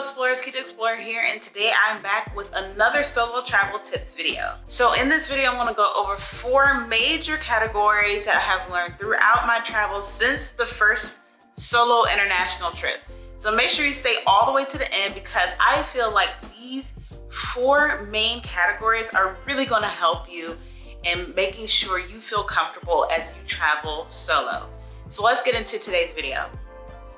Explorers, Keep the Explorer here, and today I'm back with another solo travel tips video. So in this video, I'm gonna go over 4 major categories that I have learned throughout my travels since the first solo international trip. So make sure you stay all the way to the end because I feel like these 4 main categories are really gonna help you in making sure you feel comfortable as you travel solo. So let's get into today's video.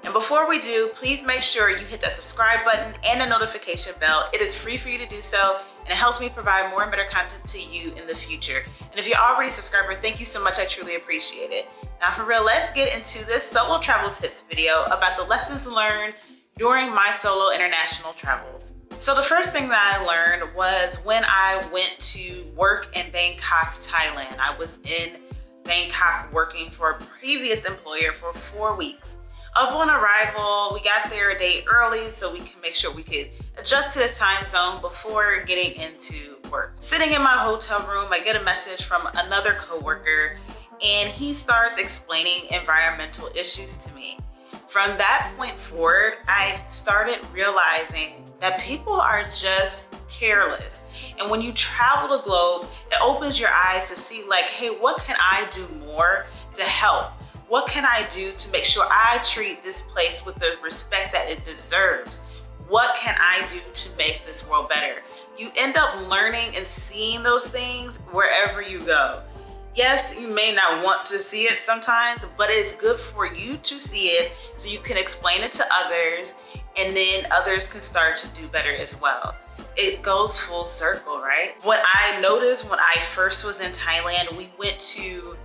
And before we do, please make sure you hit that subscribe button and the notification bell. It is free for you to do so, and it helps me provide more and better content to you in the future. And if you're already a subscriber, thank you so much. I truly appreciate it. Now for real, let's get into this solo travel tips video about the lessons learned during my solo international travels. So the first thing that I learned was when I went to work in Bangkok, Thailand. I was in Bangkok working for a previous employer for 4 weeks. Upon arrival, we got there a day early so we can make sure we could adjust to the time zone before getting into work. Sitting in my hotel room, I get a message from another coworker and he starts explaining environmental issues to me. From that point forward, I started realizing that people are just careless. And when you travel the globe, it opens your eyes to see like, hey, what can I do more to help? What can I do to make sure I treat this place with the respect that it deserves? What can I do to make this world better? You end up learning and seeing those things wherever you go. Yes, you may not want to see it sometimes, but it's good for you to see it so you can explain it to others and then others can start to do better as well. It goes full circle, right? What I noticed when I first was in Thailand, we went to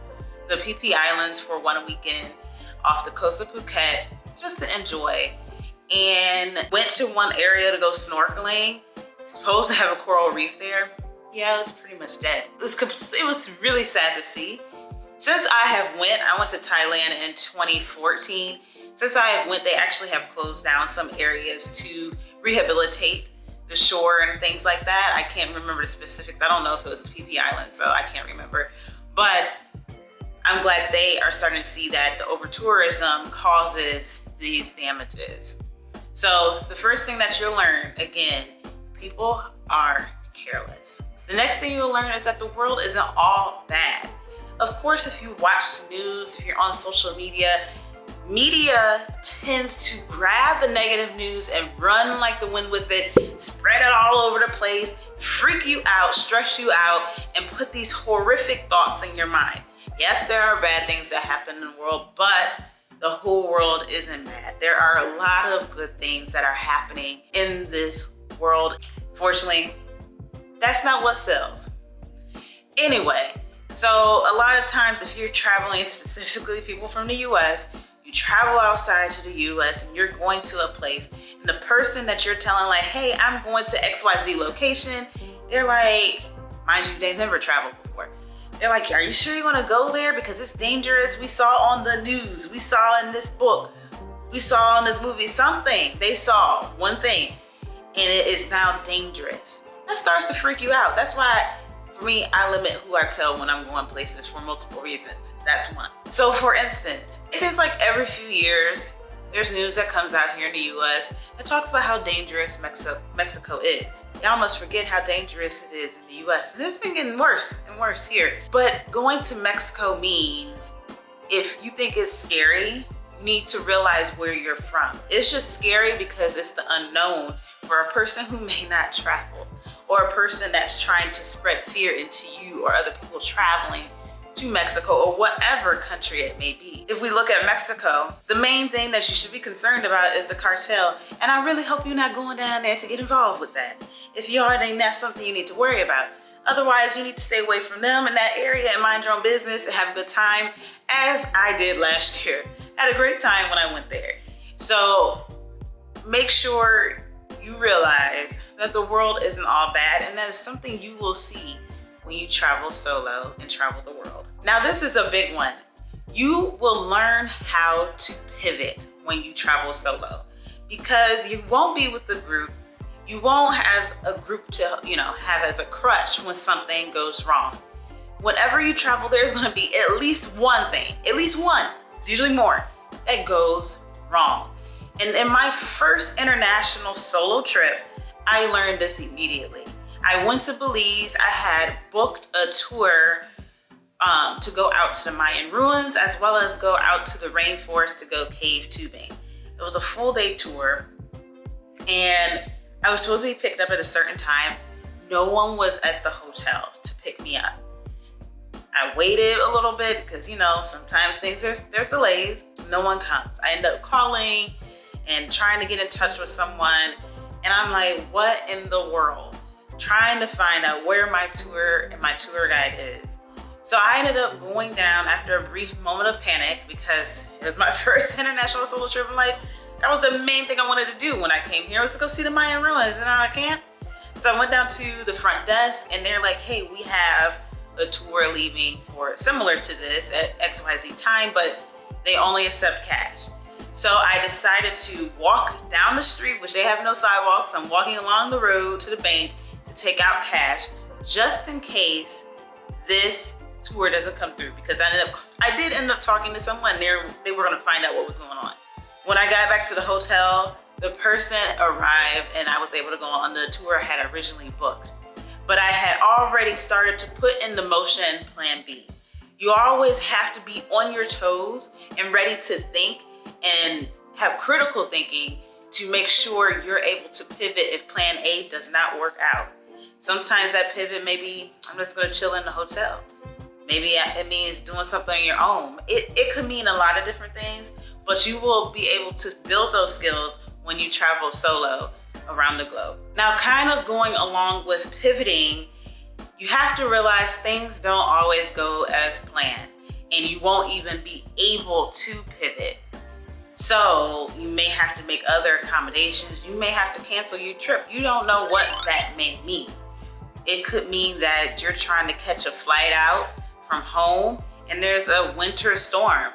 the PP Islands for 1 weekend off the coast of Phuket just to enjoy, and went to one area to go snorkeling. Supposed to have a coral reef there. Yeah, it was pretty much dead. It was really sad to see. Since I went to Thailand in 2014. Since I have went, they actually have closed down some areas to rehabilitate the shore and things like that. I can't remember the specifics. I don't know if it was PP Island, so I can't remember. But I'm glad they are starting to see that the over-tourism causes these damages. So the first thing that you'll learn, again, people are careless. The next thing you'll learn is that the world isn't all bad. Of course, if you watch the news, if you're on social media, media tends to grab the negative news and run like the wind with it, spread it all over the place, freak you out, stress you out, and put these horrific thoughts in your mind. Yes, there are bad things that happen in the world, but the whole world isn't bad. There are a lot of good things that are happening in this world. Fortunately, that's not what sells. Anyway, so a lot of times if you're traveling, specifically people from the US, you travel outside to the US and you're going to a place and the person that you're telling like, hey, I'm going to XYZ location, they're like, mind you, they've never traveled before. They're like, are you sure you're gonna go there? Because it's dangerous. We saw on the news, we saw in this book, we saw in this movie, something. They saw one thing and it is now dangerous. That starts to freak you out. That's why, for me, I limit who I tell when I'm going places for multiple reasons. That's one. So for instance, it seems like every few years, there's news that comes out here in the US that talks about how dangerous Mexico is. Y'all must forget how dangerous it is in the US. And it's been getting worse and worse here. But going to Mexico means if you think it's scary, you need to realize where you're from. It's just scary because it's the unknown for a person who may not travel or a person that's trying to spread fear into you or other people traveling to Mexico or whatever country it may be. If we look at Mexico, the main thing that you should be concerned about is the cartel. And I really hope you're not going down there to get involved with that. If you are, then that's something you need to worry about. Otherwise, you need to stay away from them in that area and mind your own business and have a good time, as I did last year. I had a great time when I went there. So make sure you realize that the world isn't all bad, and that is something you will see when you travel solo and travel the world. Now this is a big one. You will learn how to pivot when you travel solo because you won't be with the group. You won't have a group to, have as a crutch when something goes wrong. Whenever you travel, there's gonna be at least one thing, at least one, it's usually more, that goes wrong. And in my first international solo trip, I learned this immediately. I went to Belize. I had booked a tour to go out to the Mayan ruins, as well as go out to the rainforest to go cave tubing. It was a full day tour, and I was supposed to be picked up at a certain time. No one was at the hotel to pick me up. I waited a little bit because, you know, sometimes there's delays. No one comes. I end up calling and trying to get in touch with someone, and I'm like, what in the world? Trying to find out where my tour and my tour guide is. So I ended up going down after a brief moment of panic because it was my first international solo trip. I'm like, that was the main thing I wanted to do when I came here, was to go see the Mayan ruins, and now I can't. So I went down to the front desk, and they're like, hey, we have a tour leaving for similar to this at XYZ time, but they only accept cash. So I decided to walk down the street, which they have no sidewalks. I'm walking along the road to the bank to take out cash, just in case this tour doesn't come through, because I did end up talking to someone. They were gonna find out what was going on. When I got back to the hotel, the person arrived and I was able to go on the tour I had originally booked. But I had already started to put into motion plan B. You always have to be on your toes and ready to think and have critical thinking to make sure you're able to pivot if plan A does not work out. Sometimes that pivot may be, I'm just gonna chill in the hotel. Maybe it means doing something on your own. It could mean a lot of different things, but you will be able to build those skills when you travel solo around the globe. Now, kind of going along with pivoting, you have to realize things don't always go as planned, and you won't even be able to pivot. So you may have to make other accommodations. You may have to cancel your trip. You don't know what that may mean. It could mean that you're trying to catch a flight out from home and there's a winter storm.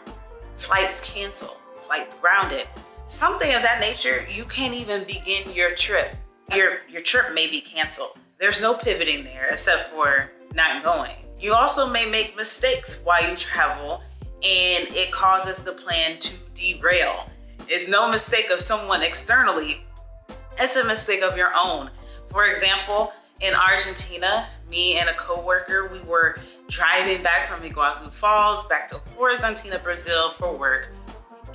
Flights canceled, flights grounded. Something of that nature, you can't even begin your trip. Your trip may be canceled. There's no pivoting there except for not going. You also may make mistakes while you travel, and it causes the plan to derail. It's no mistake of someone externally, it's a mistake of your own. For example, in Argentina, me and a coworker, we were driving back from Iguazu Falls back to Horizontina, Brazil for work,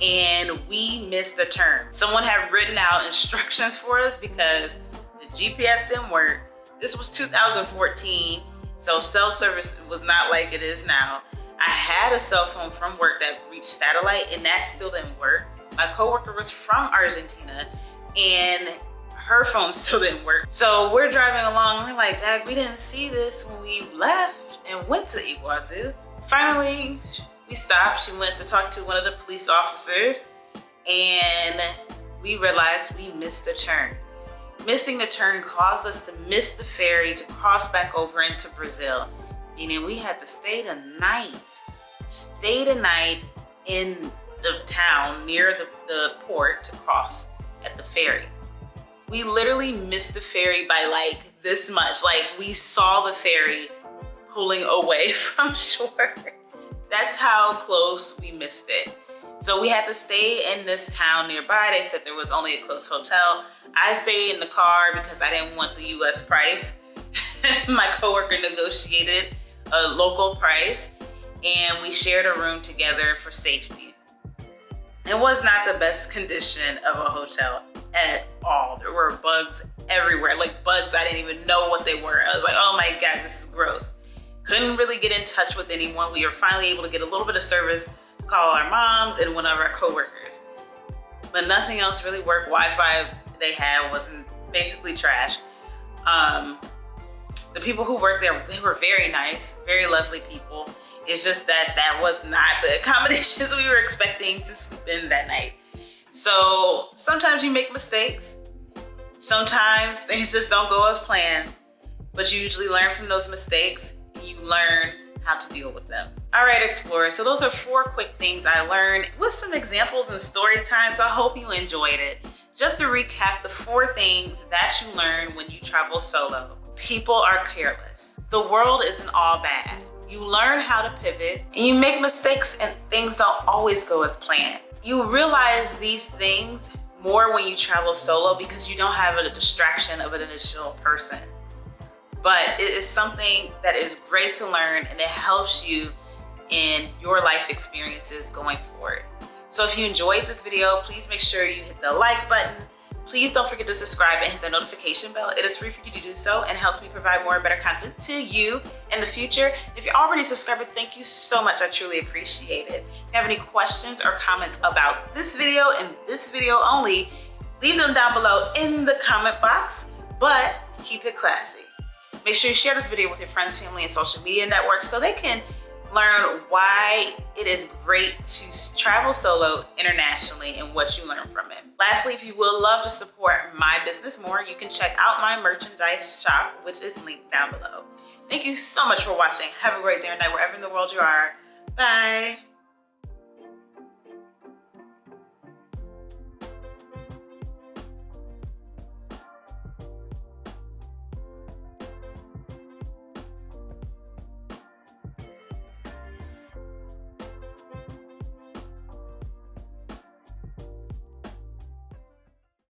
and we missed a turn. Someone had written out instructions for us because the GPS didn't work. This was 2014, so cell service was not like it is now. I had a cell phone from work that reached satellite, and that still didn't work. My coworker was from Argentina, and her phone still didn't work. So we're driving along, we're like, Dad, we didn't see this when we left and went to Iguazu. Finally, we stopped. She went to talk to one of the police officers, and we realized we missed a turn. Missing the turn caused us to miss the ferry to cross back over into Brazil, meaning we had to stay the night in the town near the port to cross at the ferry. We literally missed the ferry by like this much. Like, we saw the ferry pulling away from shore. That's how close we missed it. So we had to stay in this town nearby. They said there was only a close hotel. I stayed in the car because I didn't want the US price. My coworker negotiated a local price, and we shared a room together for safety. It was not the best condition of a hotel at all. There were bugs everywhere, like bugs I didn't even know what they were. I was like, oh my God, this is gross. Couldn't really get in touch with anyone. We were finally able to get a little bit of service, call our moms and one of our coworkers. But nothing else really worked. Wi-Fi they had wasn't, basically trash. The people who worked there, they were very nice, very lovely people. It's just that that was not the accommodations we were expecting to sleep in that night. So sometimes you make mistakes. Sometimes things just don't go as planned, but you usually learn from those mistakes and you learn how to deal with them. All right, explorers, so those are 4 quick things I learned with some examples and story time, so I hope you enjoyed it. Just to recap, the 4 things that you learn when you travel solo. People are careless. The world isn't all bad. You learn how to pivot, and you make mistakes and things don't always go as planned. You realize these things more when you travel solo because you don't have a distraction of an additional person. But it is something that is great to learn, and it helps you in your life experiences going forward. So if you enjoyed this video, please make sure you hit the like button. Please don't forget to subscribe and hit the notification bell. It is free for you to do so and helps me provide more and better content to you in the future. If you're already subscribed, thank you so much. I truly appreciate it. If you have any questions or comments about this video and this video only, leave them down below in the comment box, but keep it classy. Make sure you share this video with your friends, family, and social media networks so they can learn why it is great to travel solo internationally and what you learn from it. Lastly, if you would love to support my business more, you can check out my merchandise shop, which is linked down below. Thank you so much for watching. Have a great day or night wherever in the world you are. Bye.